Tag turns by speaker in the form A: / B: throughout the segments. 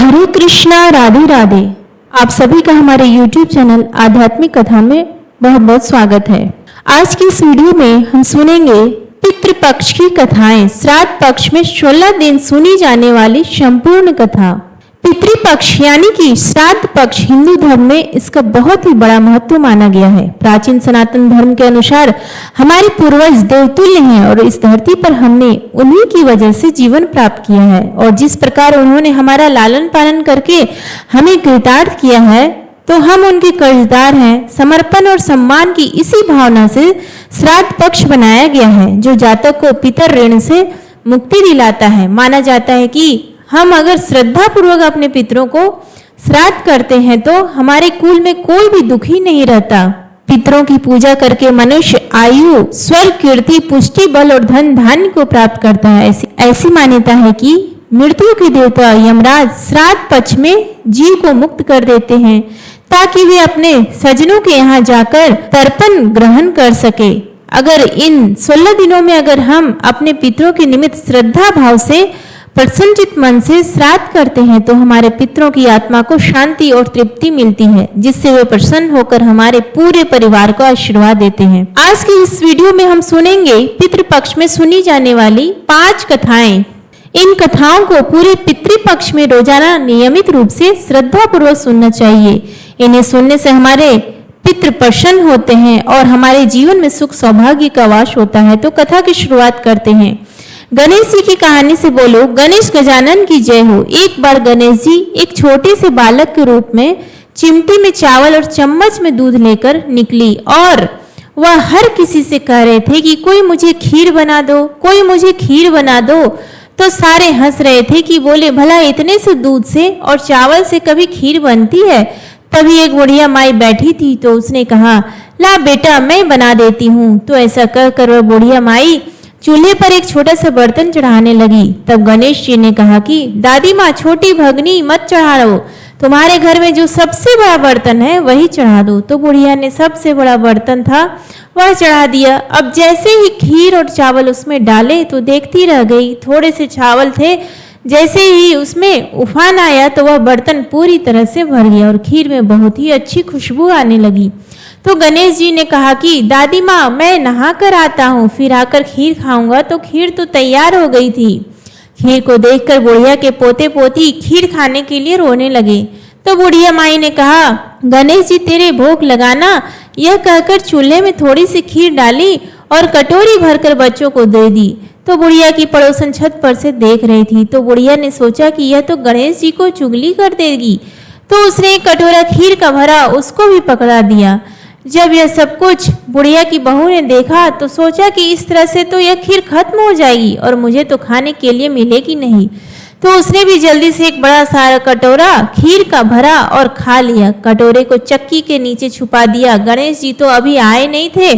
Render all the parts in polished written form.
A: हरे कृष्णा, राधे राधे। आप सभी का हमारे YouTube चैनल आध्यात्मिक कथा में बहुत बहुत स्वागत है। आज की इस वीडियो में हम सुनेंगे पितृपक्ष की कथाएं। श्राद्ध पक्ष में 16 दिन सुनी जाने वाली संपूर्ण कथा। पितृपक्ष यानी कि श्राद्ध पक्ष हिंदू धर्म में इसका बहुत ही बड़ा महत्व माना गया है। प्राचीन सनातन धर्म के अनुसार हमारे पूर्वज देवतुल्य हैं और इस धरती पर हमने उन्हीं की वजह से जीवन प्राप्त किया है, और जिस प्रकार उन्होंने हमारा लालन पालन करके हमें कृतार्थ किया है, तो हम उनके कर्जदार हैं। समर्पण और सम्मान की इसी भावना से श्राद्ध पक्ष बनाया गया है, जो जातक को पितर ऋण से मुक्ति दिलाता है। माना जाता है कि हम अगर श्रद्धा पूर्वक अपने पितरों को श्राद्ध करते हैं तो हमारे कुल में कोई भी दुखी नहीं रहता। पितरों की पूजा करके मनुष्य आयु, स्वर्ग, कीर्ति, पुष्टि, बल और धन धान्य को प्राप्त करता है। ऐसी मान्यता है कि मृत्यु के देवता यमराज श्राद्ध पक्ष में जीव को मुक्त कर देते हैं, ताकि वे अपने सज्जनों के यहाँ जाकर तर्पण ग्रहण कर सके। अगर इन 16 दिनों में अगर हम अपने पितरों के निमित्त श्रद्धा भाव से प्रसन्नचित मन से श्राद्ध करते हैं तो हमारे पितरों की आत्मा को शांति और तृप्ति मिलती है, जिससे वे प्रसन्न होकर हमारे पूरे परिवार को आशीर्वाद देते हैं। आज की इस वीडियो में हम सुनेंगे पितृपक्ष में सुनी जाने वाली 5 कथाएं। इन कथाओं को पूरे पितृपक्ष में रोजाना नियमित रूप से श्रद्धा पूर्वक सुनना चाहिए। इन्हें सुनने से हमारे पितृ प्रसन्न होते हैं और हमारे जीवन में सुख सौभाग्य का वास होता है। तो कथा की शुरुआत करते हैं। गणेश जी की कहानी से बोलो, गणेश गजानन की जय हो। एक बार गणेश जी एक छोटे से बालक के रूप में चिमटी में चावल और चम्मच में दूध लेकर निकली, और वह हर किसी से कह रहे थे कि कोई मुझे खीर बना दो, कोई मुझे खीर बना दो। तो सारे हंस रहे थे कि बोले, भला इतने से दूध से और चावल से कभी खीर बनती है? तभी एक बुढ़िया माई बैठी थी, तो उसने कहा, ला बेटा मैं बना देती हूँ। तो ऐसा कहकर वह बुढ़िया माई चूल्हे पर एक छोटा सा बर्तन चढ़ाने लगी। तब गणेश जी ने कहा कि दादी माँ, छोटी भगनी मत चढ़ाओ, तुम्हारे घर में जो सबसे बड़ा बर्तन है वही चढ़ा दो। तो बुढ़िया ने सबसे बड़ा बर्तन था वह चढ़ा दिया। अब जैसे ही खीर और चावल उसमें डाले तो देखती रह गई। थोड़े से चावल थे, जैसे ही उसमें उफान आया तो वह बर्तन पूरी तरह से भर गया और खीर में बहुत ही अच्छी खुशबू आने लगी। तो गणेश जी ने कहा कि दादी माँ, मैं नहा कर आता हूँ, फिर आकर खीर खाऊंगा। तो खीर तो तैयार हो गई थी। खीर को देखकर बुढ़िया के पोते पोती खीर खाने के लिए रोने लगे। तो बुढ़िया माई ने कहा, गणेश जी तेरे भोग लगाना। यह कहकर चूल्हे में थोड़ी सी खीर डाली और कटोरी भरकर बच्चों को दे दी। तो बुढ़िया की पड़ोसन छत पर से देख रही थी। तो बुढ़िया ने सोचा कि यह तो गणेश जी को चुगली कर देगी, तो उसने एक कटोरा खीर का भरा उसको भी पकड़ा दिया। जब यह सब कुछ बुढ़िया की बहू ने देखा तो सोचा कि इस तरह से तो यह खीर खत्म हो जाएगी और मुझे तो खाने के लिए मिलेगी नहीं। तो उसने भी जल्दी से एक बड़ा सारा कटोरा खीर का भरा और खा लिया। कटोरे को चक्की के नीचे छुपा दिया। गणेश जी तो अभी आए नहीं थे,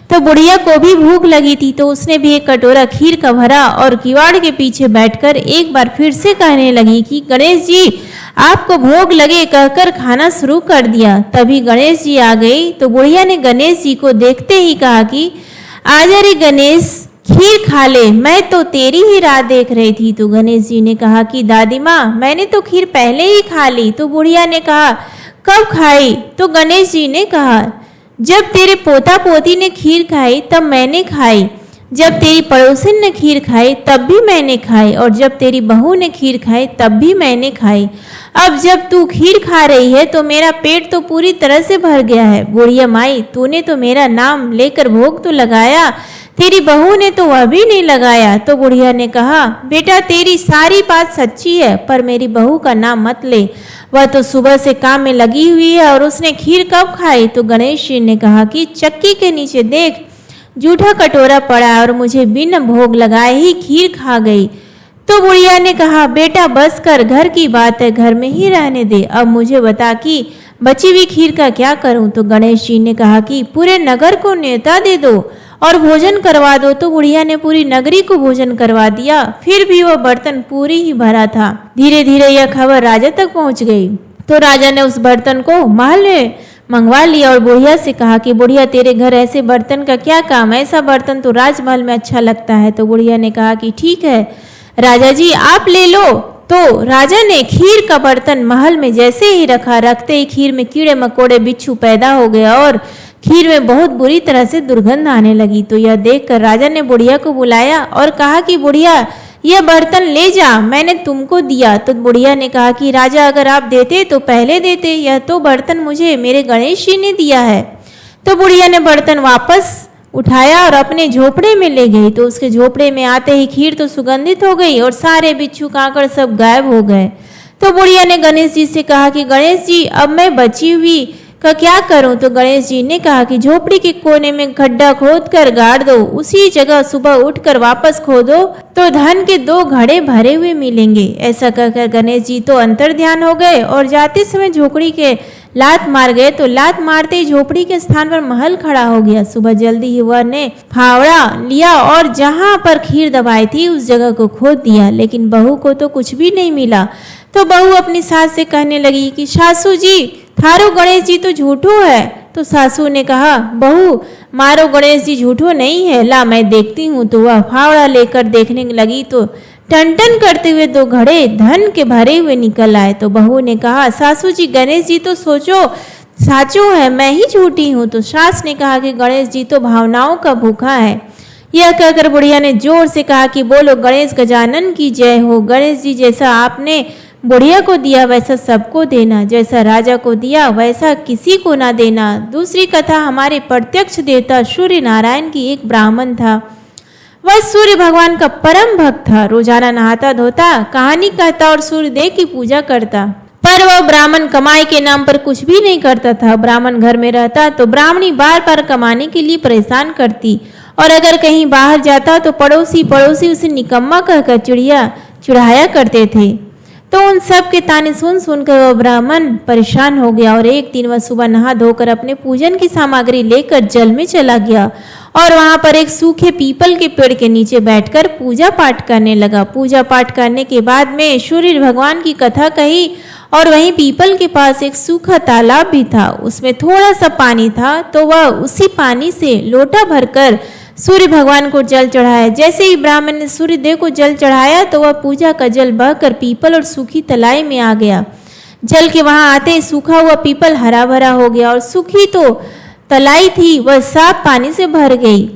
A: तो बुढ़िया को भी भूख लगी थी, तो उसने भी एक कटोरा खीर का भरा और किवाड़ के पीछे बैठकर एक बार फिर से कहने लगी कि गणेश जी आपको भोग लगे, कहकर खाना शुरू कर दिया। तभी गणेश जी आ गई। तो बुढ़िया ने गणेश जी को देखते ही कहा कि आजा रे गणेश, खीर खा ले, मैं तो तेरी ही राह देख रही थी। तो गणेश जी ने कहा कि दादी माँ, मैंने तो खीर पहले ही खा ली। तो बुढ़िया ने कहा, कब खाई? तो गणेश जी ने कहा, जब तेरे पोता पोती ने खीर खाई तब मैंने खाई, जब तेरी पड़ोसन ने खीर खाई तब भी मैंने खाई, और जब तेरी बहू ने खीर खाई तब भी मैंने खाई। अब जब तू खीर खा रही है तो मेरा पेट तो पूरी तरह से भर गया है। बुढ़िया माई, तूने तो मेरा नाम लेकर भोग तो लगाया, तेरी बहू ने तो वह भी नहीं लगाया। तो बुढ़िया ने कहा, बेटा तेरी सारी बात सच्ची है, पर मेरी बहू का नाम मत ले, वह तो सुबह से काम में लगी हुई है और उसने खीर कब खाई? तो गणेश जी ने कहा कि चक्की के नीचे देख, जूठा कटोरा पड़ा और मुझे बिना भोग लगाए ही खीर खा गई। तो बुढ़िया ने कहा, बेटा बस कर, घर की बात है, घर में ही रहने दे, अब मुझे बता कि बची हुई खीर का क्या करूं? तो गणेश जी ने कहा कि पूरे नगर को न्योता दे दो और भोजन करवा दो। तो बुढ़िया ने पूरी नगरी को भोजन करवा दिया, फिर भी वह बर्तन पूरी ही भरा था। धीरे धीरे यह खबर राजा तक पहुंच गई। तो राजा ने उस बर्तन को महल में मंगवा लिया और बुढ़िया से कहा कि बुढ़िया तेरे घर ऐसे बर्तन का क्या काम, ऐसा बर्तन तो राजमहल में अच्छा लगता है। तो बुढ़िया ने कहा कि ठीक है राजा जी आप ले लो। तो राजा ने खीर का बर्तन महल में जैसे ही रखा, रखते ही खीर में कीड़े मकोड़े बिच्छू पैदा हो गया और खीर में बहुत बुरी तरह से दुर्गंध आने लगी। तो यह देखकर राजा ने बुढ़िया को बुलाया और कहा कि बुढ़िया, यह बर्तन ले जा, मैंने तुमको दिया। तो बुढ़िया ने कहा कि राजा, अगर आप देते तो पहले देते, यह तो बर्तन मुझे मेरे गणेश जी ने दिया है। तो बुढ़िया ने बर्तन वापस उठाया और अपने झोपड़े में ले गई। तो उसके झोपड़े में आते ही खीर तो सुगंधित हो गई और सारे बिच्छू कांकड़ सब गायब हो गए। तो बुढ़िया ने गणेश जी से कहा कि गणेश जी, अब मैं बची हुई का क्या करूं? तो गणेश जी ने कहा कि झोपड़ी के कोने में गड्ढा खोद कर गाड़ दो, उसी जगह सुबह उठकर वापस खोदो तो धन के 2 घड़े भरे हुए मिलेंगे। ऐसा कहकर गणेश जी तो अंतर ध्यान हो गए और जाते समय झोपड़ी के लात मार गए। तो लात मारते ही झोपड़ी के स्थान पर महल खड़ा हो गया। सुबह जल्दी ही वह ने फावड़ा लिया और जहां पर खीर दबाई थी उस जगह को खोद दिया, लेकिन बहू को तो कुछ भी नहीं मिला। तो बहू अपनी सास से कहने लगी कि सासू जी, थारो गणेश जी तो झूठो है। तो सासू ने कहा, बहू, मारो गणेश जी झूठो नहीं है, ला मैं देखती हूँ। तो वह फावड़ा लेकर देखने लगी तो टन टन करते हुए 2 घड़े धन के भरे हुए निकल आए। तो बहू ने कहा, सासू जी, गणेश जी तो सोचो साचो है, मैं ही झूठी हूँ। तो सास ने कहा कि गणेश जी तो भावनाओं का भूखा है। यह कहकर बुढ़िया ने जोर से कहा कि बोलो गणेश गजानन की जय हो। गणेश जी, जैसा आपने बुढ़िया को दिया वैसा सबको देना, जैसा राजा को दिया वैसा किसी को ना देना। दूसरी कथा, हमारे प्रत्यक्ष देवता सूर्य नारायण की एक ब्राह्मण था। वह सूर्य भगवान का परम भक्त था। रोजाना नहाता धोता, कहानी कहता और सूर्य देव की पूजा करता। पर वह ब्राह्मण कमाई के नाम पर कुछ भी नहीं करता था। ब्राह्मण घर में रहता तो ब्राह्मणी बार बार कमाने के लिए परेशान करती और अगर कहीं बाहर जाता तो पड़ोसी उसे निकम्मा कहकर चिढ़ाया करते थे। तो उन सब के ताने सुन सुनकर वह ब्राह्मण परेशान हो गया और एक दिन वह सुबह नहा धोकर अपने पूजन की सामग्री लेकर जल में चला गया और वहां पर एक सूखे पीपल के पेड़ के नीचे बैठकर पूजा पाठ करने लगा। पूजा पाठ करने के बाद में सूर्य भगवान की कथा कही और वहीं पीपल के पास एक सूखा तालाब भी था, उसमें थोड़ा सा पानी था। तो वह उसी पानी से लोटा भरकर सूर्य भगवान को जल चढ़ाया। जैसे ही ब्राह्मण ने सूर्य देव को जल चढ़ाया तो वह पूजा का जल बहकर पीपल और सूखी तलाई में आ गया। जल के वहां आते ही सूखा हुआ पीपल हरा भरा हो गया और सूखी तो तलाई थी वह साफ पानी से भर गई।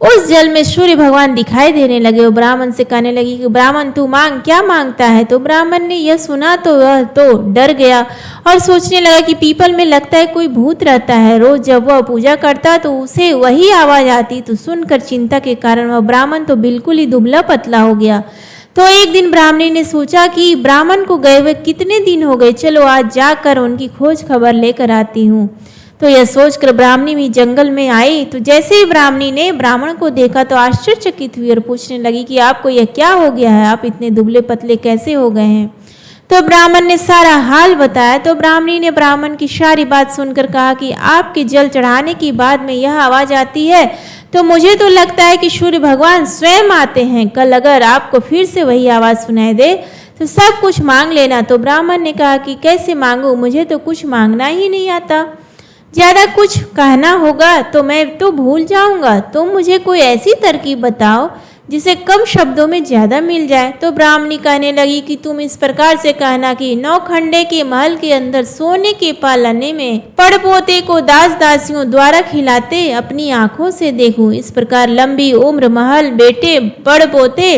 A: उस जल में सूर्य भगवान दिखाई देने लगे। वो ब्राह्मण से कहने लगी कि ब्राह्मण, तू मांग, क्या मांगता है? तो ब्राह्मण ने यह सुना तो वह तो डर गया और सोचने लगा कि पीपल में लगता है कोई भूत रहता है। रोज जब वह पूजा करता तो उसे वही आवाज आती। तो सुनकर चिंता के कारण वह ब्राह्मण तो बिल्कुल ही दुबला पतला हो गया। तो एक दिन ब्राह्मणी ने सोचा कि ब्राह्मण को गए हुए कितने दिन हो गए, चलो आज जाकर उनकी खोज खबर लेकर आती हूँ। तो यह सोचकर ब्राह्मणी भी जंगल में आई। तो जैसे ही ब्राह्मणी ने ब्राह्मण को देखा तो आश्चर्यचकित हुई और पूछने लगी कि आपको यह क्या हो गया है, आप इतने दुबले पतले कैसे हो गए हैं? तो ब्राह्मण ने सारा हाल बताया। तो ब्राह्मणी ने ब्राह्मण की सारी बात सुनकर कहा कि आपके जल चढ़ाने के बाद में यह आवाज आती है तो मुझे तो लगता है कि सूर्य भगवान स्वयं आते हैं। कल अगर आपको फिर से वही आवाज सुनाई दे तो सब कुछ मांग लेना। तो ब्राह्मण ने कहा कि कैसे मांगू, मुझे तो कुछ मांगना ही नहीं आता, ज्यादा कुछ कहना होगा तो मैं तो भूल जाऊंगा। तुम मुझे कोई ऐसी तरकीब बताओ जिसे कम शब्दों में ज्यादा मिल जाए। तो ब्राह्मणी कहने लगी कि तुम इस प्रकार से कहना कि 9 खंडे के महल के अंदर सोने के पालने में पड़पोते को दास दासियों द्वारा खिलाते अपनी आंखों से देखूं। इस प्रकार लंबी उम्र, महल, बेटे, पड़पोते,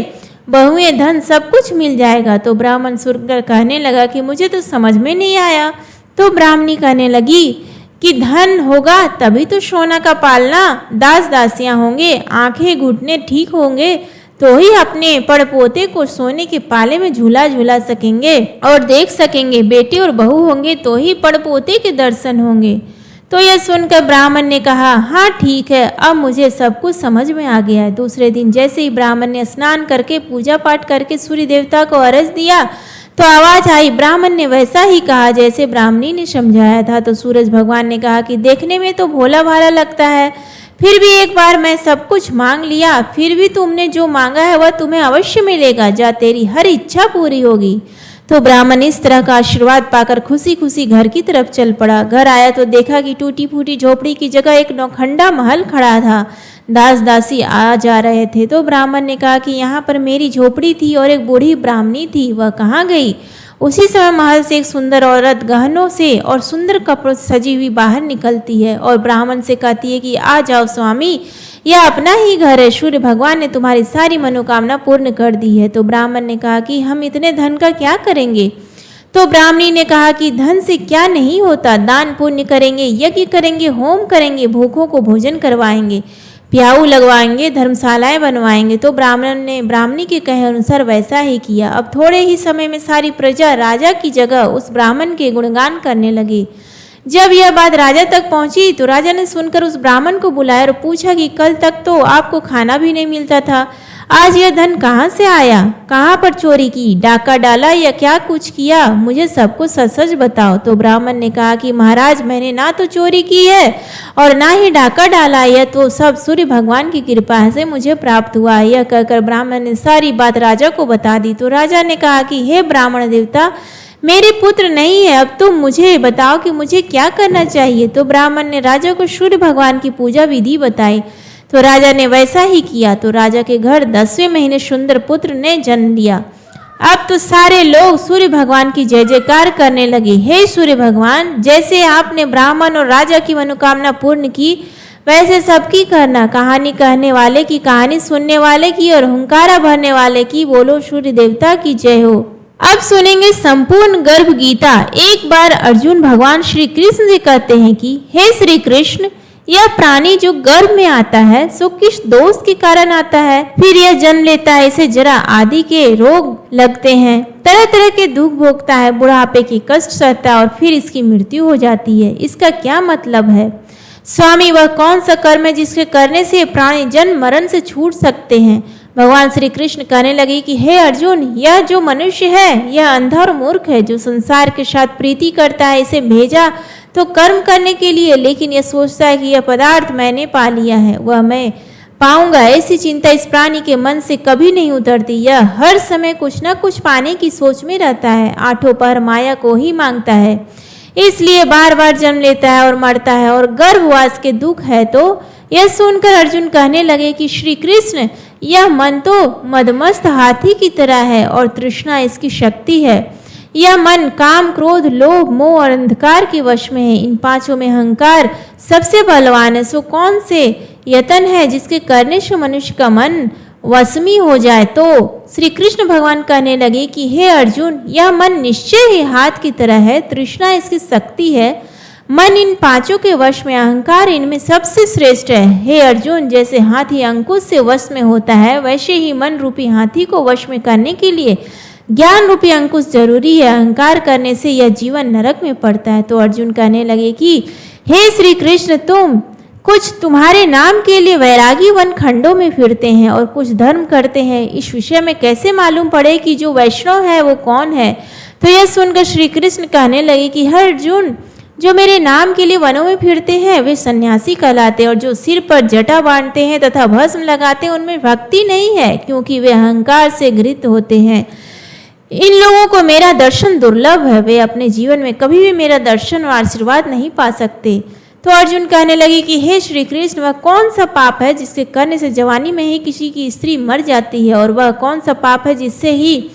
A: बहुएं, धन सब कुछ मिल जाएगा। तो ब्राह्मण सुनकर कहने लगा कि मुझे तो समझ में नहीं आया। तो ब्राह्मणी कहने लगी कि धन होगा तभी तो सोना का पालना, दास दासियां होंगे, आंखें घुटने ठीक होंगे तो ही अपने पड़पोते को सोने के पाले में झूला झूला सकेंगे और देख सकेंगे। बेटे और बहू होंगे तो ही पड़पोते के दर्शन होंगे। तो यह सुनकर ब्राह्मण ने कहा, हाँ ठीक है, अब मुझे सब कुछ समझ में आ गया है। दूसरे दिन जैसे ही ब्राह्मण ने स्नान करके पूजा पाठ करके सूर्य देवता को अर्घ दिया तो आवाज आई। ब्राह्मण ने वैसा ही कहा जैसे ब्राह्मणी ने समझाया था। तो सूरज भगवान ने कहा कि देखने में तो भोला भाला लगता है, फिर भी एक बार मैं सब कुछ मांग लिया, फिर भी तुमने जो मांगा है वह तुम्हें अवश्य मिलेगा, जा तेरी हर इच्छा पूरी होगी। तो ब्राह्मण इस तरह का आशीर्वाद पाकर खुशी खुशी घर की तरफ चल पड़ा। घर आया तो देखा कि टूटी फूटी झोपड़ी की जगह एक नौखंडा महल खड़ा था। दास दासी आ जा रहे थे। तो ब्राह्मण ने कहा कि यहाँ पर मेरी झोपड़ी थी और एक बूढ़ी ब्राह्मणी थी, वह कहाँ गई? उसी समय महल से एक सुंदर औरत गहनों से और सुंदर कपड़ों से सजी हुई बाहर निकलती है और ब्राह्मण से कहती है कि आ जाओ स्वामी, यह अपना ही घर है, सूर्य भगवान ने तुम्हारी सारी मनोकामना पूर्ण कर दी है। तो ब्राह्मण ने कहा कि हम इतने धन का क्या करेंगे? तो ब्राह्मणी ने कहा कि धन से क्या नहीं होता, दान पुण्य करेंगे, यज्ञ करेंगे, होम करेंगे, भूखों को भोजन करवाएंगे, प्याऊ लगवाएंगे, धर्मशालाएं बनवाएंगे। तो ब्राह्मण ने ब्राह्मणी के कहे अनुसार वैसा ही किया। अब थोड़े ही समय में सारी प्रजा राजा की जगह उस ब्राह्मण के गुणगान करने लगी। जब यह बात राजा तक पहुंची तो राजा ने सुनकर उस ब्राह्मण को बुलाया और पूछा कि कल तक तो आपको खाना भी नहीं मिलता था, आज यह धन कहाँ से आया? कहाँ पर चोरी की, डाका डाला या क्या कुछ किया? मुझे सब कुछ सच सच बताओ। तो ब्राह्मण ने कहा कि महाराज, मैंने ना तो चोरी की है और ना ही डाका डाला, यह तो सब सूर्य भगवान की कृपा से मुझे प्राप्त हुआ। यह कहकर ब्राह्मण ने सारी बात राजा को बता दी। तो राजा ने कहा कि हे ब्राह्मण देवता, मेरे पुत्र नहीं है, अब तुम मुझे बताओ कि मुझे क्या करना चाहिए। तो ब्राह्मण ने राजा को सूर्य भगवान की पूजा विधि बताई। तो राजा ने वैसा ही किया। तो राजा के घर 10वें महीने सुंदर पुत्र ने जन्म लिया। अब तो सारे लोग सूर्य भगवान की जय जयकार करने लगे। हे सूर्य भगवान, जैसे आपने ब्राह्मण और राजा की मनोकामना पूर्ण की, वैसे सबकी करना। कहानी कहने वाले की, कहानी सुनने वाले की और हुंकारा भरने वाले की बोलो सूर्य देवता की जय हो। अब सुनेंगे संपूर्ण गर्भ गीता। एक बार अर्जुन भगवान श्री कृष्ण से कहते हैं कि हे श्री कृष्ण, यह प्राणी जो गर्भ में आता है सो किस दोष के कारण आता है? फिर यह जन्म लेता है, इसे जरा आदि के रोग लगते हैं, तरह तरह के दुख भोगता है, बुढ़ापे की कष्ट सहता है और फिर इसकी मृत्यु हो जाती है। इसका क्या मतलब है? स्वामी, वह कौन सा कर्म है जिसके करने से प्राणी जन्म मरण से छूट सकते हैं? भगवान श्री कृष्ण कहने लगे कि हे अर्जुन, यह जो मनुष्य है यह अंधा और मूर्ख है, जो संसार के साथ प्रीति करता है। इसे भेजा तो कर्म करने के लिए, लेकिन यह सोचता है कि यह पदार्थ मैंने पा लिया है, वह मैं पाऊंगा, ऐसी चिंता इस प्राणी के मन से कभी नहीं उतरती। यह हर समय कुछ न कुछ पाने की सोच में रहता है, आठों पहर माया को ही मांगता है, इसलिए बार बार जन्म लेता है और मरता है और गर्भवास के दुख है। तो यह सुनकर अर्जुन कहने लगे कि श्री कृष्ण, यह मन तो मदमस्त हाथी की तरह है और तृष्णा इसकी शक्ति है। यह मन काम, क्रोध, लोभ, मोह और अंधकार के वश में है। इन पांचों में अहंकार सबसे बलवान है। सो कौन से यतन है जिसके करने से मनुष्य का मन वशमी हो जाए? तो श्री कृष्ण भगवान कहने लगे कि हे अर्जुन, यह मन निश्चय ही हाथ की तरह है, तृष्णा इसकी शक्ति है। मन इन पांचों के वश में, अहंकार इनमें सबसे श्रेष्ठ है। हे अर्जुन, जैसे हाथी अंकुश से वश में होता है, वैसे ही मन रूपी हाथी को वश में करने के लिए ज्ञान रूपी अंकुश जरूरी है। अहंकार करने से यह जीवन नरक में पड़ता है। तो अर्जुन कहने लगे कि हे श्री कृष्ण, कुछ तुम्हारे नाम के लिए वैरागी वन खंडों में फिरते हैं और कुछ धर्म करते हैं। इस विषय में कैसे मालूम पड़े कि जो वैष्णव है वो कौन है? तो यह सुनकर श्री कृष्ण कहने लगे कि हर अर्जुन, जो मेरे नाम के लिए वनों में फिरते हैं वे सन्यासी कहलाते, और जो सिर पर जटा बांधते हैं तथा भस्म लगाते हैं उनमें भक्ति नहीं है, क्योंकि वे अहंकार से घृत होते हैं। इन लोगों को मेरा दर्शन दुर्लभ है, वे अपने जीवन में कभी भी मेरा दर्शन और आशीर्वाद नहीं पा सकते। तो अर्जुन कहने लगे कि हे श्री कृष्ण, वह कौन सा पाप है जिसके करने से जवानी में ही किसी की स्त्री मर जाती है, और वह कौन सा पाप है जिससे ही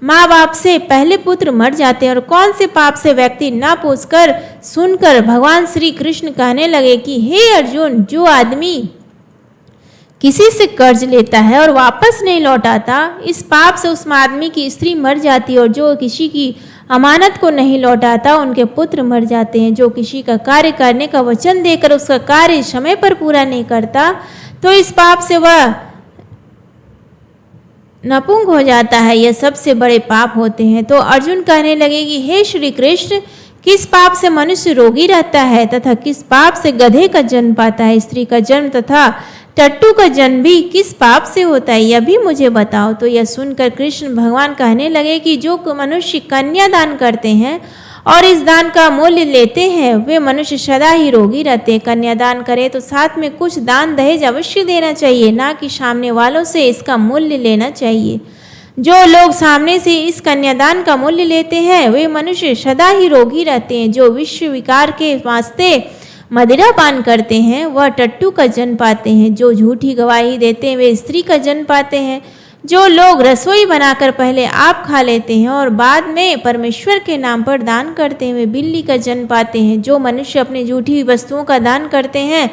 A: माँ बाप से पहले पुत्र मर जाते हैं, और कौन से पाप से व्यक्ति ना पूछकर सुनकर भगवान श्री कृष्ण कहने लगे कि हे अर्जुन, जो आदमी किसी से कर्ज लेता है और वापस नहीं लौटाता, इस पाप से उस आदमी की स्त्री मर जाती है, और जो किसी की अमानत को नहीं लौटाता उनके पुत्र मर जाते हैं। जो किसी का कार्य करने का वचन देकर उसका कार्य समय पर पूरा नहीं करता, तो इस पाप से वह नपुंग हो जाता है। यह सबसे बड़े पाप होते हैं। तो अर्जुन कहने लगे कि हे श्री कृष्ण, किस पाप से मनुष्य रोगी रहता है तथा किस पाप से गधे का जन्म पाता है? स्त्री का जन्म तथा टट्टू का जन्म भी किस पाप से होता है, यह भी मुझे बताओ। तो यह सुनकर कृष्ण भगवान कहने लगे कि जो मनुष्य कन्या दान करते हैं और इस दान का मूल्य लेते हैं, वे मनुष्य सदा ही रोगी रहते हैं। कन्यादान करें तो साथ में कुछ दान दहेज अवश्य देना चाहिए, ना कि सामने वालों से इसका मूल्य लेना चाहिए। जो लोग सामने से इस कन्यादान का मूल्य लेते हैं वे मनुष्य सदा ही रोगी रहते हैं। जो विश्व विकार के वास्ते
B: मदिरा पान करते हैं वह टट्टू का जन्म पाते हैं, जो झूठी गवाही देते हैं वे स्त्री का जन्म पाते हैं, जो लोग रसोई बनाकर पहले आप खा लेते हैं और बाद में परमेश्वर के नाम पर दान करते हैं वे बिल्ली का जन्म पाते हैं, जो मनुष्य अपनी झूठी वस्तुओं का दान करते हैं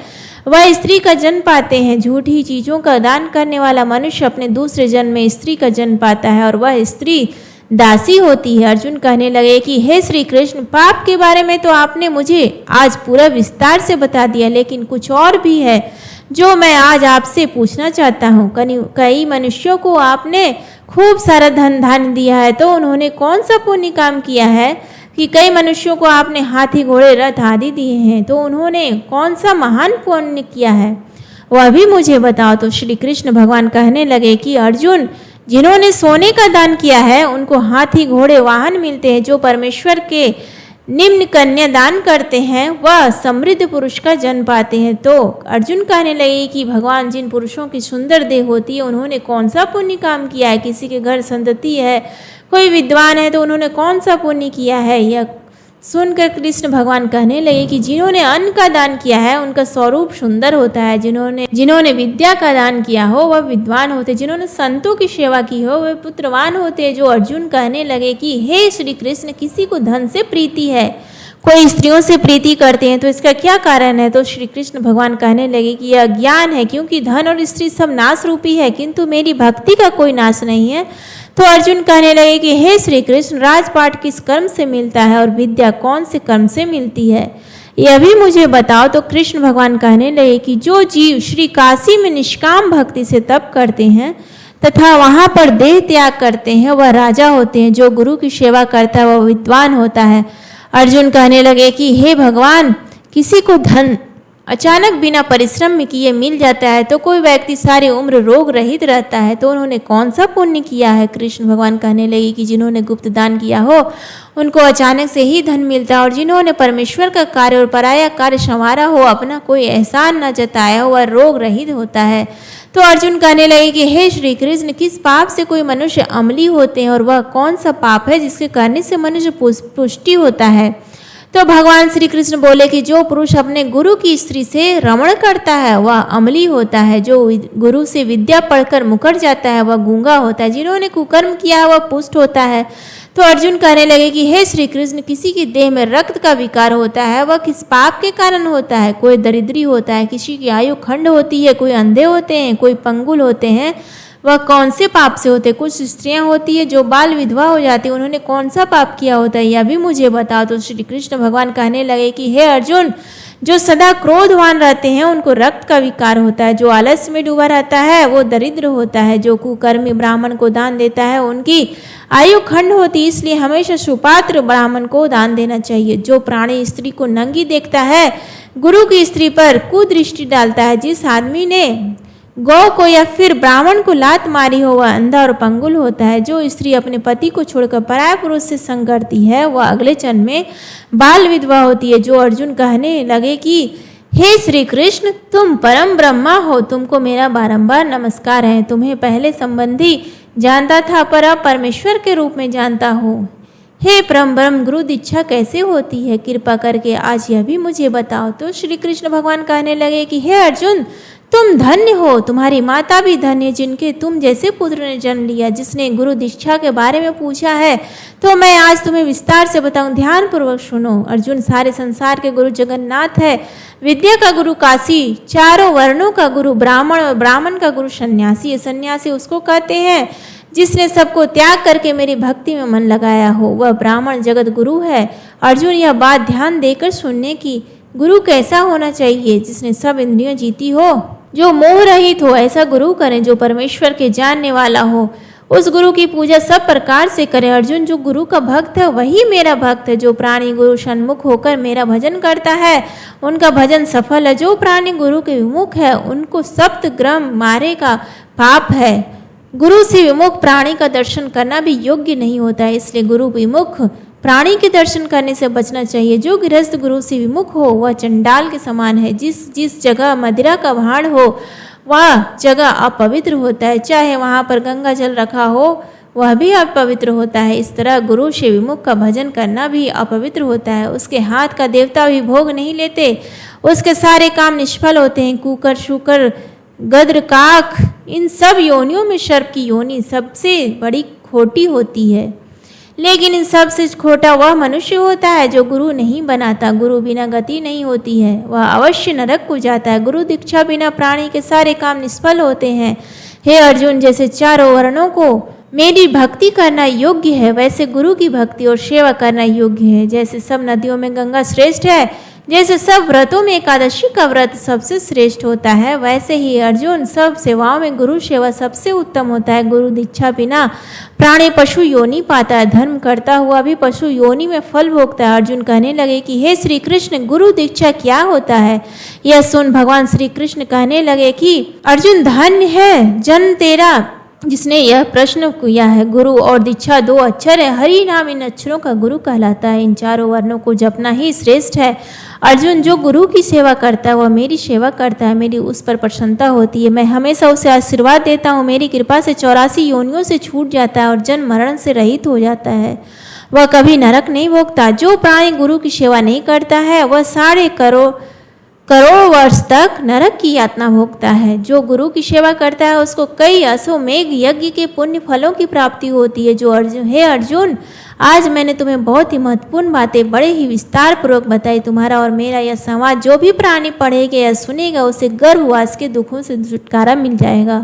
B: वह स्त्री का जन्म पाते हैं, झूठी चीज़ों का दान करने वाला मनुष्य अपने दूसरे जन्म में स्त्री का जन्म पाता है और वह स्त्री दासी होती है। अर्जुन कहने लगे कि हे श्री कृष्ण, पाप के बारे में तो आपने मुझे आज पूरा विस्तार से बता दिया, लेकिन कुछ और भी है जो मैं आज आपसे पूछना चाहता हूँ। कई मनुष्यों को आपने खूब सारा धन दिया है, तो उन्होंने कौन सा पुण्य काम किया है कि कई मनुष्यों को आपने हाथी घोड़े रथ आदि दिए हैं, तो उन्होंने कौन सा महान पुण्य किया है वह भी मुझे बताओ। तो श्री कृष्ण भगवान कहने लगे कि अर्जुन, जिन्होंने सोने का दान किया है उनको हाथी घोड़े वाहन मिलते हैं, जो परमेश्वर के निम्न कन्या दान करते हैं वह समृद्ध पुरुष का जन्म पाते हैं। तो अर्जुन कहने लगे कि भगवान, जिन पुरुषों की सुंदर देह होती है उन्होंने कौन सा पुण्य काम किया है, किसी के घर संतति है, कोई विद्वान है तो उन्होंने कौन सा पुण्य किया है। यह सुनकर कृष्ण भगवान कहने लगे कि जिन्होंने अन्न का दान किया है उनका स्वरूप सुंदर होता है, जिन्होंने विद्या का दान किया हो वह विद्वान होते, जिन्होंने संतों की सेवा की हो वह पुत्रवान होते। जो अर्जुन कहने लगे कि हे श्री कृष्ण, किसी को धन से प्रीति है, कोई स्त्रियों से प्रीति करते हैं, तो इसका क्या कारण है। तो श्री कृष्ण भगवान कहने लगे कि यह ज्ञान है, क्योंकि धन और स्त्री सब नाश रूपी है, किंतु मेरी भक्ति का कोई नाश नहीं है। तो अर्जुन कहने लगे कि हे श्री कृष्ण, राजपाट किस कर्म से मिलता है और विद्या कौन से कर्म से मिलती है, यह भी मुझे बताओ। तो कृष्ण भगवान कहने लगे कि जो जीव श्री काशी में निष्काम भक्ति से तप करते हैं तथा वहां पर देह त्याग करते हैं वह राजा होते हैं, जो गुरु की सेवा करता है वह विद्वान होता है। अर्जुन कहने लगे कि हे भगवान, किसी को धन अचानक बिना परिश्रम में किए मिल जाता है, तो कोई व्यक्ति सारी उम्र रोग रहित रहता है, तो उन्होंने कौन सा पुण्य किया है। कृष्ण भगवान कहने लगे कि जिन्होंने गुप्त दान किया हो उनको अचानक से ही धन मिलता है, और जिन्होंने परमेश्वर का कार्य और पराया कार्य संवारा हो, अपना कोई एहसान न जताया हो, वह रोग रहित होता है। तो अर्जुन कहने लगे कि हे श्री कृष्ण, किस पाप से कोई मनुष्य अमली होते हैं और वह कौन सा पाप है जिसके करने से मनुष्य पुष्टि होता है। तो भगवान श्री कृष्ण बोले कि जो पुरुष अपने गुरु की स्त्री से रमण करता है वह अमली होता है, जो गुरु से विद्या पढ़कर मुकर जाता है वह गूंगा होता है, जिन्होंने कुकर्म किया है वह पुष्ट होता है। तो अर्जुन कहने लगे कि हे श्री कृष्ण, किसी की देह में रक्त का विकार होता है वह किस पाप के कारण होता है। कोई दरिद्री होता है, किसी की आयु खंड होती है, कोई अंधे होते हैं, कोई पंगुल होते हैं, वह कौन से पाप से होते। कुछ स्त्रियां होती है जो बाल विधवा हो जाती है, उन्होंने कौन सा पाप किया होता है, यह भी मुझे बताओ। तो श्री कृष्ण भगवान कहने लगे कि हे अर्जुन, जो सदा क्रोधवान रहते हैं उनको रक्त का विकार होता है, जो आलस्य में डूबा रहता है वो दरिद्र होता है, जो कुकर्मी ब्राह्मण को दान देता है उनकी आयु खंड होती है, इसलिए हमेशा सुपात्र ब्राह्मण को दान देना चाहिए। जो प्राणी स्त्री को नंगी देखता है, गुरु की स्त्री पर कुदृष्टि डालता है, जिस आदमी ने गौ को या फिर ब्राह्मण को लात मारी हो वह अंधा और पंगुल होता है। जो स्त्री अपने पति को छोड़कर पराय पुरुष से संग करती है वह अगले जन्म में बाल विधवा होती है। जो अर्जुन कहने लगे कि हे श्री कृष्ण, तुम परम ब्रह्मा हो, तुमको मेरा बारंबार नमस्कार है। तुम्हें पहले संबंधी जानता था पर अब परमेश्वर के रूप में जानता हूँ। हे परम ब्रह्म, गुरु दीक्षा कैसे होती है, कृपा करके आज यह भी मुझे बताओ। तो श्री कृष्ण भगवान कहने लगे कि हे अर्जुन, तुम धन्य हो, तुम्हारी माता भी धन्य, जिनके तुम जैसे पुत्र ने जन्म लिया, जिसने गुरु दीक्षा के बारे में पूछा है। तो मैं आज तुम्हें विस्तार से बताऊं, ध्यान पूर्वक सुनो। अर्जुन, सारे संसार के गुरु जगन्नाथ है, विद्या का गुरु काशी, चारों वर्णों का गुरु ब्राह्मण और ब्राह्मण का गुरु सन्यासी है। सन्यासी उसको कहते हैं जिसने सबको त्याग करके मेरी भक्ति में मन लगाया हो, वह ब्राह्मण जगत गुरु है। अर्जुन, यह बात ध्यान देकर सुनने की, गुरु कैसा होना चाहिए, जिसने सब इंद्रियां जीती हो, जो मोह रहित हो, ऐसा गुरु करें, जो परमेश्वर के जानने वाला हो, उस गुरु की पूजा सब प्रकार से करें। अर्जुन, जो गुरु का भक्त है वही मेरा भक्त है। जो प्राणी गुरु सन्मुख होकर मेरा भजन करता है उनका भजन सफल है। जो प्राणी गुरु के विमुख है उनको सप्त ग्रह मारे का पाप है। गुरु से विमुख प्राणी का दर्शन करना भी योग्य नहीं होता है, इसलिए गुरु विमुख प्राणी के दर्शन करने से बचना चाहिए। जो गृहस्थ गुरु से विमुख हो वह चंडाल के समान है। जिस जगह मदिरा का भाड़ हो वह जगह अपवित्र होता है, चाहे वहाँ पर गंगा जल रखा हो वह भी अपवित्र होता है। इस तरह गुरु से विमुख का भजन करना भी अपवित्र होता है। उसके हाथ का देवता भी भोग नहीं लेते, उसके सारे काम निष्फल होते हैं। कुकर, शूकर, गद्र, काक, इन सब योनियों में सर्प की योनि सबसे बड़ी खोटी होती है। लेकिन इन सब से खोटा वह मनुष्य होता है जो गुरु नहीं बनाता। गुरु बिना गति नहीं होती है, वह अवश्य नरक को जाता है। गुरु दीक्षा बिना प्राणी के सारे काम निष्फल होते हैं। हे अर्जुन, जैसे चारों वर्णों को मेरी भक्ति करना योग्य है, वैसे गुरु की भक्ति और सेवा करना योग्य है। जैसे सब नदियों में गंगा श्रेष्ठ है, जैसे सब व्रतों में एकादशी का व्रत सबसे श्रेष्ठ होता है, वैसे ही अर्जुन सब सेवाओं में गुरु सेवा सबसे उत्तम होता है। गुरु दीक्षा बिना प्राणी पशु योनि पाता है, धर्म करता हुआ भी पशु योनि में फल भोगता है। अर्जुन कहने लगे कि हे श्री कृष्ण, गुरु दीक्षा क्या होता है? यह सुन भगवान श्री कृष्ण कहने लगे कि अर्जुन, धन्य है जन तेरा जिसने यह प्रश्न किया है। गुरु और दीक्षा दो अक्षर है, हरि नाम इन अक्षरों का गुरु कहलाता है। इन चारों वर्णों को जपना ही श्रेष्ठ है। अर्जुन, जो गुरु की सेवा करता है वह मेरी सेवा करता है, मेरी उस पर प्रसन्नता होती है। मैं हमेशा उसे आशीर्वाद देता हूँ, मेरी कृपा से 84 योनियों से छूट जाता है और जन्म मरण से रहित हो जाता है। वह कभी नरक नहीं भोगता। जो प्राणी गुरु की सेवा नहीं करता है वह 3.5 करोड़ वर्ष तक नरक की यातना भोगता है। जो गुरु की सेवा करता है उसको कई अश्वमेघ यज्ञ के पुण्य फलों की प्राप्ति होती है। जो अर्जुन, हे अर्जुन, आज मैंने तुम्हें बहुत ही महत्वपूर्ण बातें बड़े ही विस्तार पूर्वक बताई। तुम्हारा और मेरा यह संवाद जो भी प्राणी पढ़ेगा या सुनेगा उसे गर्भवास के दुखों से छुटकारा मिल जाएगा,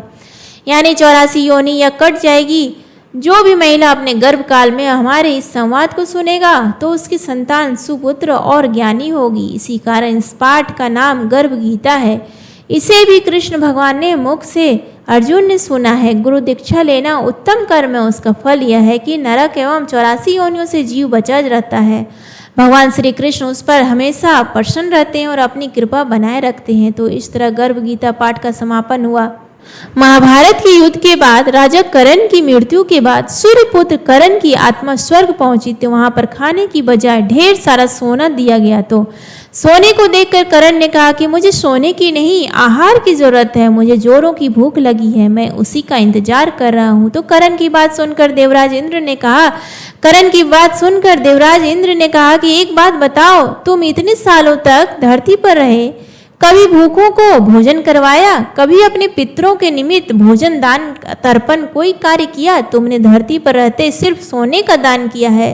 B: यानी 84 योनि या कट जाएगी। जो भी महिला अपने गर्भ काल में हमारे इस संवाद को सुनेगा तो उसकी संतान सुपुत्र और ज्ञानी होगी। इसी कारण इस पाठ का नाम गर्भ गीता है। इसे भी कृष्ण भगवान ने मुख से अर्जुन ने सुना है। गुरु दीक्षा लेना उत्तम कर्म है। उसका फल यह है कि नरक एवं 84 योनियों से जीव बचा रहता है। भगवान श्री कृष्ण उस पर हमेशा प्रसन्न रहते हैं और अपनी कृपा बनाए रखते हैं। तो इस तरह गर्भ गीता पाठ का समापन हुआ। महाभारत के युद्ध के बाद राजा कर्ण की मृत्यु के बाद सूर्यपुत्र कर्ण की आत्मा स्वर्ग पहुंची तो वहां पर खाने की बजाय ढेर सारा सोना दिया गया। तो सोने को देखकर कर्ण ने कहा कि मुझे सोने की नहीं, आहार की जरूरत है। मुझे जोरों की भूख लगी है, मैं उसी का इंतजार कर रहा हूँ। तो कर्ण की बात सुनकर देवराज इंद्र ने कहा कि एक बात बताओ, तुम इतने सालों तक धरती पर रहे, कभी भूखों को भोजन करवाया, कभी अपने पितरों के निमित्त भोजन दान तर्पण कोई कार्य किया? तुमने धरती पर रहते सिर्फ सोने का दान किया है,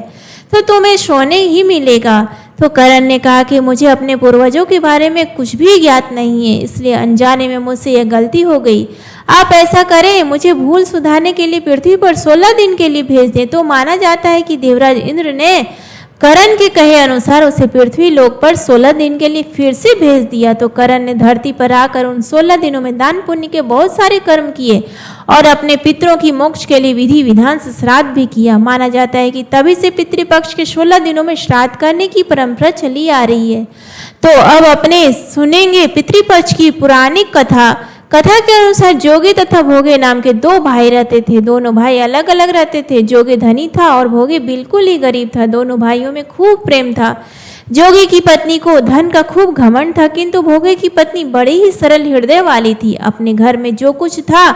B: तो तुम्हें सोने ही मिलेगा। तो कर्ण ने कहा कि मुझे अपने पूर्वजों के बारे में कुछ भी ज्ञात नहीं है, इसलिए अनजाने में मुझसे यह गलती हो गई। आप ऐसा करें, मुझे भूल सुधारने के लिए पृथ्वी पर 16 दिन के लिए भेज दें। तो माना जाता है कि देवराज इंद्र ने कर्ण के कहे अनुसार उसे पृथ्वी लोक पर 16 दिन के लिए फिर से भेज दिया। तो कर्ण ने धरती पर आकर उन 16 दिनों में दान पुण्य के बहुत सारे कर्म किए और अपने पितरों की मोक्ष के लिए विधि विधान से श्राद्ध भी किया। माना जाता है कि तभी से पितृपक्ष के 16 दिनों में श्राद्ध करने की परंपरा चली आ रही है। तो अब अपने सुनेंगे पितृपक्ष की पुराणिक कथा। कथा के अनुसार जोगी तथा भोगे नाम के 2 भाई रहते थे। दोनों भाई अलग अलग रहते थे। जोगी धनी था और भोगे बिल्कुल ही गरीब था। दोनों भाइयों में खूब प्रेम था। जोगी की पत्नी को धन का खूब घमंड था, किंतु भोगे की पत्नी बड़ी ही सरल हृदय वाली थी। अपने घर में जो कुछ था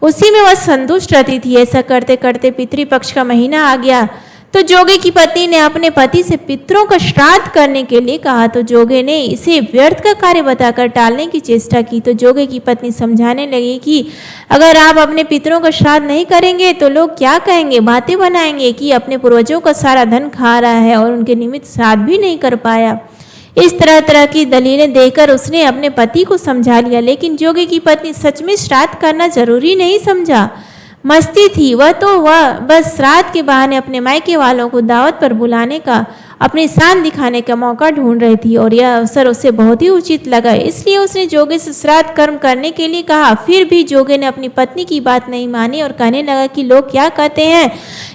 B: उसी में वह संतुष्ट रहती थी। ऐसा करते करते पितृपक्ष का महीना आ गया तो जोगी की पत्नी ने अपने पति से पितरों का श्राद्ध करने के लिए कहा। तो जोगी ने इसे व्यर्थ का कार्य बताकर टालने की चेष्टा की। तो जोगी की पत्नी समझाने लगी कि अगर आप अपने पितरों का श्राद्ध नहीं करेंगे तो लोग क्या कहेंगे, बातें बनाएंगे कि अपने पूर्वजों का सारा धन खा रहा है और उनके निमित्त श्राद्ध भी नहीं कर पाया। इस तरह तरह की दलीलें देकर उसने अपने पति को समझा लिया, लेकिन जोगी की पत्नी सच में श्राद्ध करना जरूरी नहीं समझा। मस्ती थी वह बस श्राद्ध के बहाने अपने मायके वालों को दावत पर बुलाने का, अपनी शान दिखाने का मौका ढूंढ रही थी और यह अवसर उसे बहुत ही उचित लगा। इसलिए उसने जोगी से श्राद्ध कर्म करने के लिए कहा। फिर भी जोगी ने अपनी पत्नी की बात नहीं मानी और कहने लगा कि लोग क्या कहते हैं,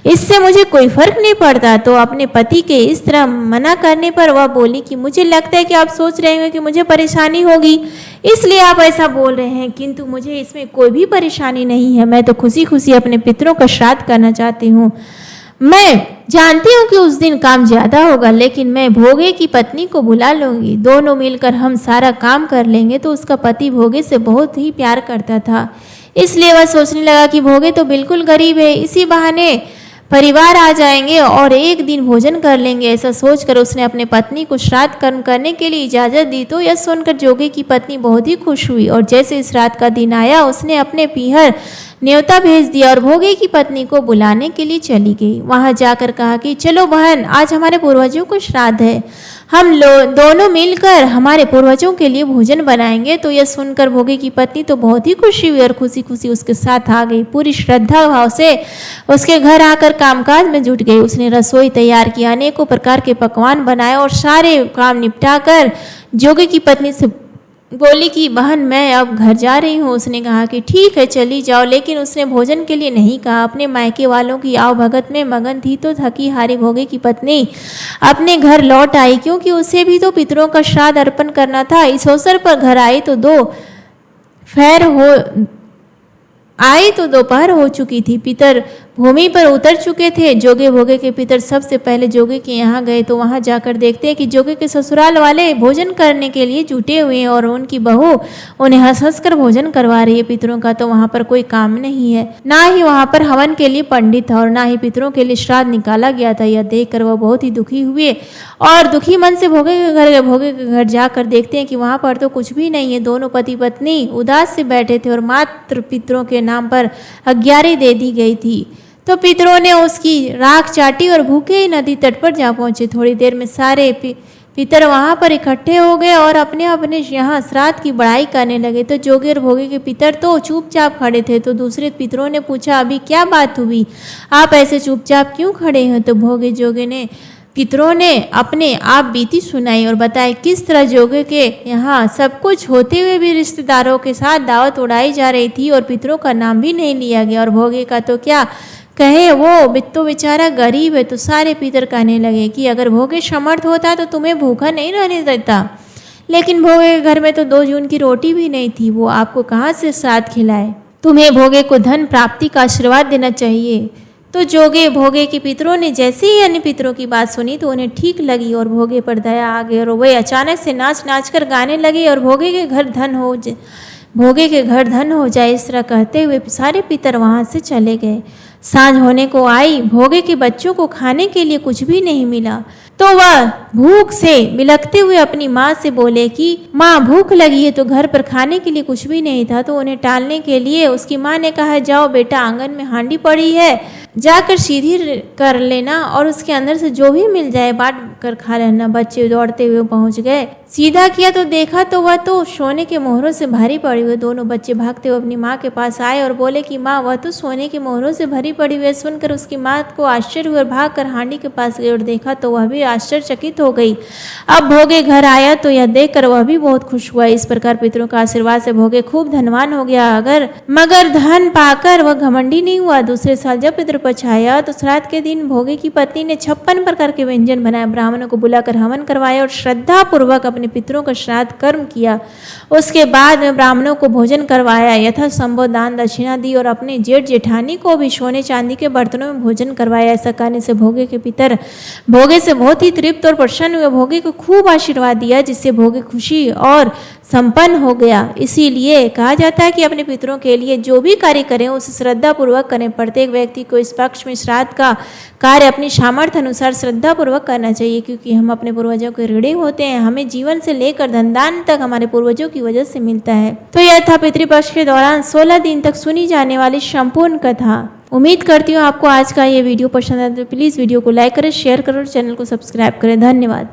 B: इससे मुझे कोई फर्क नहीं पड़ता। तो अपने पति के इस तरह मना करने पर वह बोली कि मुझे लगता है कि आप सोच रहे होंगे कि मुझे परेशानी होगी, इसलिए आप ऐसा बोल रहे हैं, किंतु मुझे इसमें कोई भी परेशानी नहीं है। मैं तो खुशी खुशी अपने पितरों का श्राद्ध करना चाहती हूँ। मैं जानती हूँ कि उस दिन काम ज्यादा होगा, लेकिन मैं भोगे की पत्नी को बुला लूंगी, दोनों मिलकर हम सारा काम कर लेंगे। तो उसका पति भोगे से बहुत ही प्यार करता था, इसलिए वह सोचने लगा कि भोगे तो बिल्कुल गरीब है, इसी बहाने परिवार आ जाएंगे और एक दिन भोजन कर लेंगे। ऐसा सोचकर उसने अपने पत्नी को श्राद्ध कर्म करने के लिए इजाजत दी। तो यह सुनकर जोगी की पत्नी बहुत ही खुश हुई और जैसे श्राद्ध का दिन आया उसने अपने पीहर न्योता भेज दिया और भोगे की पत्नी को बुलाने के लिए चली गई। वहां जाकर कहा कि चलो बहन, आज हमारे पूर्वजों को श्राद्ध है, हम दोनों मिलकर हमारे पूर्वजों के लिए भोजन बनाएंगे। तो यह सुनकर भोगे की पत्नी तो बहुत ही खुशी हुई और खुशी खुशी उसके साथ आ गई। पूरी श्रद्धा भाव से उसके घर आकर कामकाज में जुट गई। उसने रसोई तैयार की, अनेकों प्रकार के पकवान बनाए और सारे काम निपटाकर जोगी की पत्नी से बोली कि बहन मैं अब घर जा रही हूँ। उसने कहा कि ठीक है चली जाओ, लेकिन उसने भोजन के लिए नहीं कहा। अपने मायके वालों की आव भगत में मगन थी। तो थकी हारी भोगे की पत्नी अपने घर लौट आई, क्योंकि उसे भी तो पितरों का श्राद्ध अर्पण करना था। इस अवसर पर घर आई तो दोपहर हो चुकी थी। पितर भूमि पर उतर चुके थे। जोगे भोगे के पितर सबसे पहले जोगे के यहाँ गए तो वहां जाकर देखते हैं कि जोगे के ससुराल वाले भोजन करने के लिए जुटे हुए हैं और उनकी बहू उन्हें हंस हंस कर भोजन करवा रही है। पितरों का तो वहां पर कोई काम नहीं है, ना ही वहां पर हवन के लिए पंडित था और ना ही पितरों के लिए श्राद्ध निकाला गया था। यह देखकर वह बहुत ही दुखी हुए और दुखी मन से भोगे के घर जाकर देखते हैं कि वहां पर तो कुछ भी नहीं है। दोनों पति पत्नी उदास से बैठे थे और मात्र पितरों के नाम पर अग्यारी दे दी गई थी। तो पितरों ने उसकी राख चाटी और भूखे ही नदी तट पर जा पहुंचे। थोड़ी देर में सारे पितर वहां पर इकट्ठे हो गए और अपने अपने यहाँ श्राद्ध की बड़ाई करने लगे। तो जोगे और भोगे के पितर तो चुपचाप खड़े थे। तो दूसरे पितरों ने पूछा, अभी क्या बात हुई, आप ऐसे चुपचाप क्यों खड़े हैं? तो भोगे जोगे ने पितरों ने अपने आप बीती सुनाई और बताया किस तरह जोगे के यहाँ सब कुछ होते हुए भी रिश्तेदारों के साथ दावत उड़ाई जा रही थी और पितरों का नाम भी नहीं लिया गया। और भोगे का तो क्या कहे, वो तो बेचारा गरीब है। तो सारे पितर कहने लगे कि अगर भोगे समर्थ होता तो तुम्हें भूखा नहीं रहने देता, लेकिन भोगे के घर में तो 2 जून की रोटी भी नहीं थी, वो आपको कहाँ से श्राद्ध खिलाए? तुम्हें भोगे को धन प्राप्ति का आशीर्वाद देना चाहिए। तो जोगे भोगे के पितरों ने जैसे ही अन्य पितरों की बात सुनी तो उन्हें ठीक लगी और भोगे पर दया आ गई और वे अचानक से नाच नाच कर गाने लगे और भोगे के घर धन हो जाए, इस तरह कहते हुए सारे पितर वहां से चले गए। सांझ होने को आई, भोगे के बच्चों को खाने के लिए कुछ भी नहीं मिला। तो वह भूख से बिलखते हुए अपनी माँ से बोले कि माँ भूख लगी है। तो घर पर खाने के लिए कुछ भी नहीं था। तो उन्हें टालने के लिए उसकी माँ ने कहा, जाओ बेटा, आंगन में हांडी पड़ी है, जाकर सीधी कर लेना और उसके अंदर से जो भी मिल जाए बांट कर खा लेना। बच्चे दौड़ते हुए पहुंच गए, सीधा किया तो देखा तो वह तो सोने के मोहरों से भरी पड़ी हुई। दोनों बच्चे भागते हुए अपनी माँ के पास आए और बोले कि माँ वह तो सोने के मोहरों से भरी पड़ी हुई है। सुनकर उसकी माँ को आश्चर्य हुआ और भाग कर हांडी के पास गई और देखा तो वह भी आश्चर्यचकित हो गई। अब भोगे घर आया तो यह देखकर वह भी बहुत खुश हुआ। इस प्रकार पितरों का आशीर्वाद से भोगे खूब धनवान हो गया। मगर धन पाकर वह घमंडी नहीं हुआ। दूसरे साल जब पितृ पक्ष आया तो श्राद्ध के दिन भोगे की पत्नी ने 56 प्रकार के व्यंजन बनाए, ब्राह्मणों को बुलाकर हवन करवाया और श्रद्धा पूर्वक अपने पितरों का श्राद्ध कर्म किया। उसके बाद में ब्राह्मणों को भोजन करवाया, यथा संभव दान दक्षिणा दी और अपने जेठ जेठानी को भी सोने चांदी के बर्तनों में भोजन करवाया। ऐसा करने से भोगे के पितर भोगे से बहुत ही तृप्त और प्रसन्न हुए। भोगे को खूब आशीर्वाद दिया, जिससे भोगे खुशी और संपन्न हो गया। इसीलिए कहा जाता है कि अपने पितरों के लिए जो भी कार्य करें उसे श्रद्धा पूर्वक करें। प्रत्येक व्यक्ति को इस पक्ष में श्राद्ध का कार्य अपनी सामर्थ्य अनुसार श्रद्धा पूर्वक करना चाहिए, क्योंकि हम अपने पूर्वजों के ऋणी होते हैं। हमें जीवन से लेकर धनदान तक हमारे पूर्वजों की वजह से मिलता है। तो यह था पितृपक्ष के दौरान 16 दिन तक सुनी जाने वाली संपूर्ण कथा। उम्मीद करती हूँ आपको आज का ये वीडियो पसंद आए तो प्लीज़ वीडियो को लाइक करें, शेयर करें और चैनल को सब्सक्राइब करें। धन्यवाद।